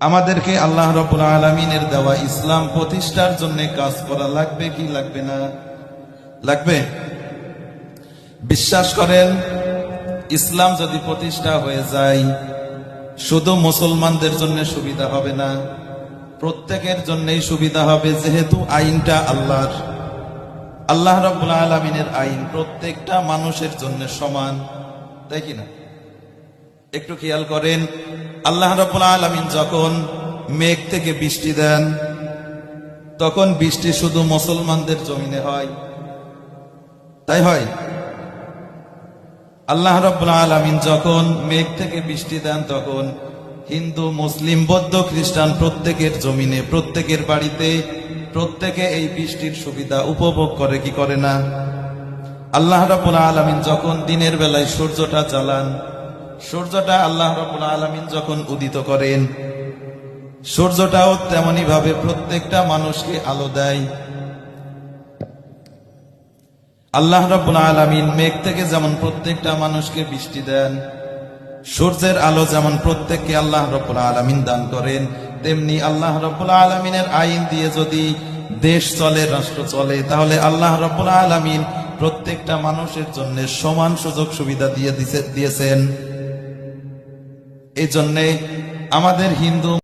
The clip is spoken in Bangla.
আমাদেরকে আল্লাহ রাব্বুল আলামিনের দেওয়া ইসলাম প্রতিষ্ঠার জন্য কাজ করা লাগবে কি লাগবে না? লাগবে। বিশ্বাস করেন, ইসলাম যদি প্রতিষ্ঠা হয়ে যায় শুধু মুসলমানদের জন্য সুবিধা হবে না, প্রত্যেকের জন্যই সুবিধা হবে। যেহেতু আইনটা আল্লাহর, আল্লাহ রাব্বুল আলামিনের আইন প্রত্যেকটা মানুষের জন্য সমান, তাই কি না? একটু খেয়াল করেন, আল্লাহ রাব্বুল আলামিন যখন মেঘ থেকে বৃষ্টি দেন তখন বৃষ্টি শুধু মুসলমানদের জমিনে হয়, তাই হয়? আল্লাহ রাব্বুল আলামিন যখন মেঘ থেকে বৃষ্টি দেন তখন হিন্দু, মুসলিম, বৌদ্ধ, খ্রিস্টান প্রত্যেকের জমিনে, প্রত্যেকের বাড়িতে, প্রত্যেকে এই বৃষ্টির সুবিধা উপভোগ করে কি করে না? আল্লাহ রাব্বুল আলামিন যখন দিনের বেলায় সূর্যটা জ্বালান, সূর্যটা আল্লাহ রাব্বুল আলামিন যখন উদিত করেন, সূর্যটাও তেমনি ভাবে প্রত্যেকটা মানুষকে আলো দেয়। আল্লাহ রাব্বুল আলামিন মেঘ থেকে যেমন প্রত্যেকটা মানুষকে বৃষ্টি দেন, সূর্যের আলো যেমন প্রত্যেককে আল্লাহ রাব্বুল আলামিন দান করেন, তেমনি আল্লাহ রাব্বুল আলামিনের আইন দিয়ে যদি দেশ চলে, রাষ্ট্র চলে, তাহলে আল্লাহ রাব্বুল আলামিন প্রত্যেকটা মানুষের জন্য সমান সুযোগ সুবিধা দিয়েছেন। এই জন্যে আমাদের হিন্দু